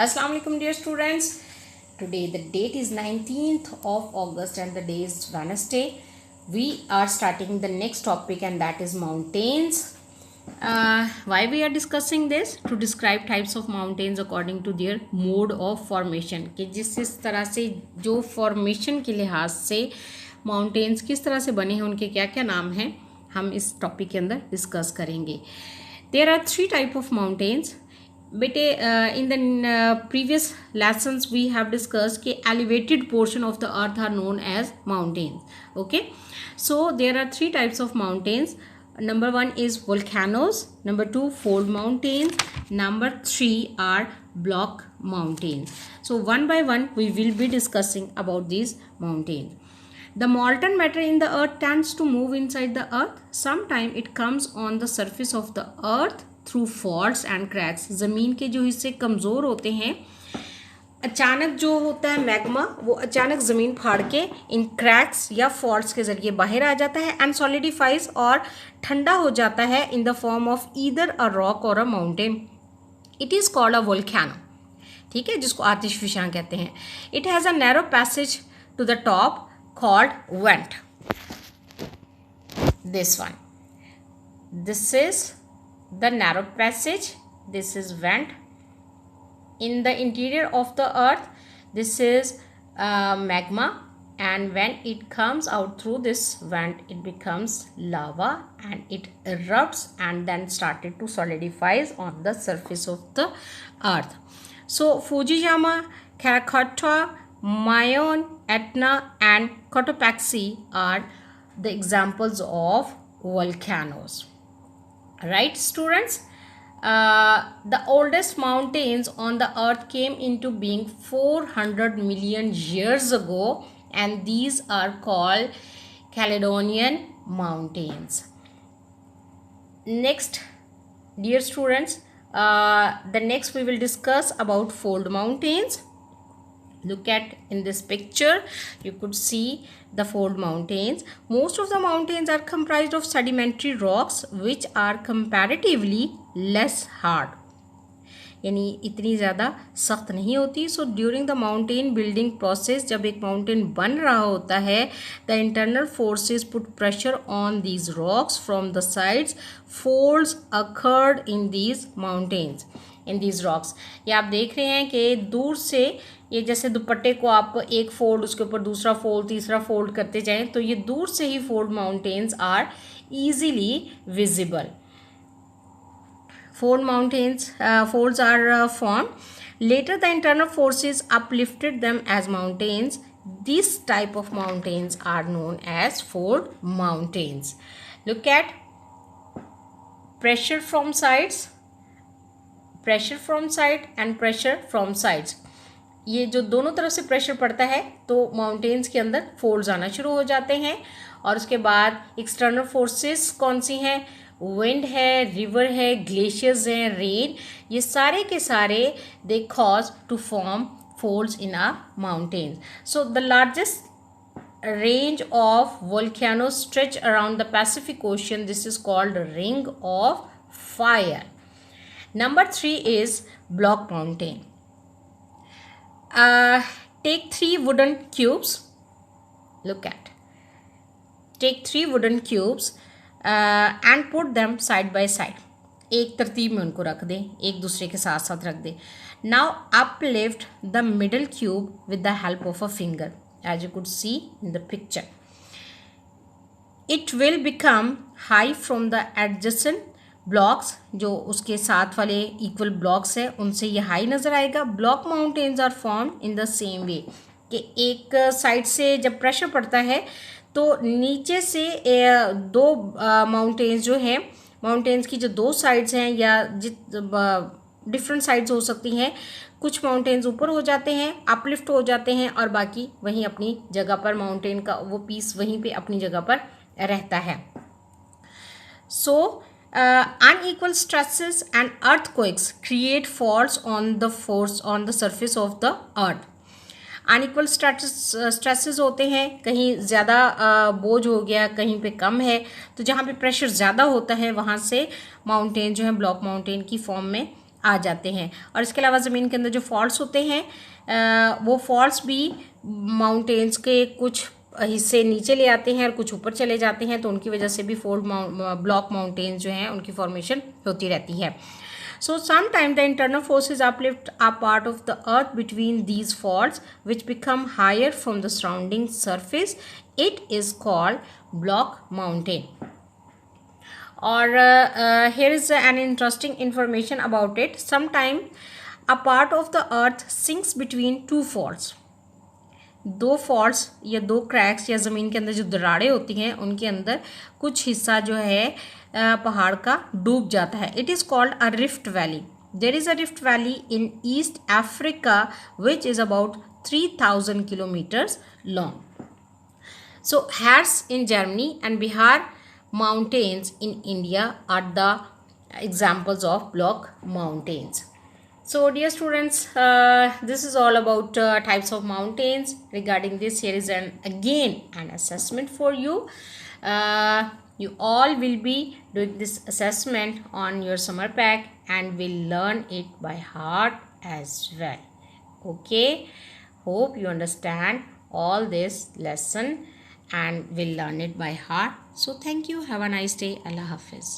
Assalamu alaikum dear students. Today the date is 19th of August and the day is Wednesday. We are starting the next topic and that is mountains. Why we are discussing this? To describe types of mountains according to their mode of formation. कि जिस तरह से जो formation के लिहाज से mountains किस तरह से बने हैं, उनके क्या क्या नाम हैं, हम इस टॉपिक के अंदर डिस्कस करेंगे. There are three type of mountains. बेटे in the previous lessons we have discussed कि elevated portion of the earth are known as mountains. Okay, so there are three types of mountains. Number one is volcanoes, number two fold mountains, number three are block mountains. So one by one we will be discussing about these mountains. The molten matter in the earth tends to move inside the earth. Sometimes it comes on the surface of the earth through faults and cracks. ज़मीन के जो हिस्से कमज़ोर होते हैं, अचानक जो होता है मैग्मा, वो अचानक ज़मीन फाड़ के इन क्रैक्स या फॉल्ट्स के ज़रिए बाहर आ जाता है एंड सॉलिडिफाइज और ठंडा हो जाता है in the form of either a rock और a mountain. It is called a volcano. ठीक है, जिसको आतिशफशां कहते हैं. It has a narrow passage to the top called vent. This one, this is the narrow passage, this is vent. In the interior of the earth, this is magma, and when it comes out through this vent, it becomes lava and it erupts and then started to solidifies on the surface of the earth. So Fujiyama, Krakatoa, Mayon, Etna and Cotopaxi are the examples of volcanoes. Right, students? The oldest mountains on the earth came into being 400 million years ago, and these are called Caledonian mountains. Next, dear students, the next we will discuss about fold mountains. Look at in this picture, you could see the fold mountains. Most of the mountains are comprised of sedimentary rocks which are comparatively less hard, यानी इतनी ज़्यादा सख्त नहीं होती. So during the mountain building process, जब एक mountain बन रहा होता है, the internal forces put pressure on these rocks from the sides. Folds occurred in these mountains, in these rocks. ये आप देख रहे हैं कि दूर से, ये जैसे दुपट्टे को आप एक फोल्ड, उसके ऊपर दूसरा फोल्ड, तीसरा फोल्ड करते जाएं, तो ये दूर से ही fold mountains are easily visible. Fold mountains, folds are formed. Later the internal forces uplifted them as mountains. This type of mountains are known as fold mountains. Look at pressure from sides, pressure from side and pressure from sides. ये जो दोनों तरफ से pressure पड़ता है तो mountains के अंदर फोल्ड्स आना शुरू हो जाते हैं. और उसके बाद एक्सटर्नल फोर्सेस कौन सी हैं? विंड है, रिवर है, ग्लेशियर्स हैं, रेन. ये सारे के सारे they cause to form folds in a mountains. So the largest range of volcanoes stretch around the Pacific Ocean. This is called ring of fire. Number 3 is block mountain. Take 3 wooden cubes. Look at. Take 3 wooden cubes and put them side by side. एक तरतीब में उनको रख दें, एक दूसरे के साथ साथ रख दें. Now uplift the middle cube with the help of a finger, as you could see in the picture. It will become high from the adjacent blocks. जो उसके साथ वाले equal blocks है, उनसे ये high नज़र आएगा. Block mountains are formed in the same way. कि एक साइड से जब प्रेशर पड़ता है तो नीचे से दो माउंटेन्स जो हैं, माउंटेन्स की जो दो साइड्स हैं या डिफरेंट साइड्स हो सकती हैं, कुछ माउंटेन्स ऊपर हो जाते हैं, अपलिफ्ट हो जाते हैं, और बाकी वहीं अपनी जगह पर माउंटेन का वो पीस वहीं पे अपनी जगह पर रहता है. सो unequal stresses and earthquakes create faults on the surface of the earth. Unequal stresses होते हैं, कहीं ज़्यादा बोझ हो गया, कहीं पे कम है, तो जहाँ पे प्रेशर ज़्यादा होता है वहाँ से माउंटेन जो है ब्लॉक माउंटेन की फॉर्म में आ जाते हैं। और इसके अलावा ज़मीन के अंदर जो फॉल्ट्स होते हैं वो फॉल्ट्स भी माउंटेन्स के कुछ हिस्से नीचे ले आते हैं और कुछ ऊपर चले जाते हैं, तो उनकी वजह से भी फोल्ड ब्लॉक माउंटेन्स जो हैं उनकी फॉर्मेशन होती रहती है। So sometimes the internal forces uplift a part of the earth between these faults which become higher from the surrounding surface. It is called block mountain. Or here is an interesting information about it. Sometimes a part of the earth sinks between two faults. दो faults या दो cracks या ज़मीन के अंदर जो दरारें होती हैं उनके अंदर कुछ हिस्सा जो है पहाड़ का डूब जाता है. It is called a rift valley. There is a rift valley in east Africa which is about 3000 kilometers long. So Harz in Germany and Bihar mountains in India are the examples of block mountains. So dear students, this is all about types of mountains. Regarding this, here is again an assessment for you. You all will be doing this assessment on your summer pack and will learn it by heart as well. Okay, hope you understand all this lesson and will learn it by heart. So thank you. Have a nice day. Allah Hafiz.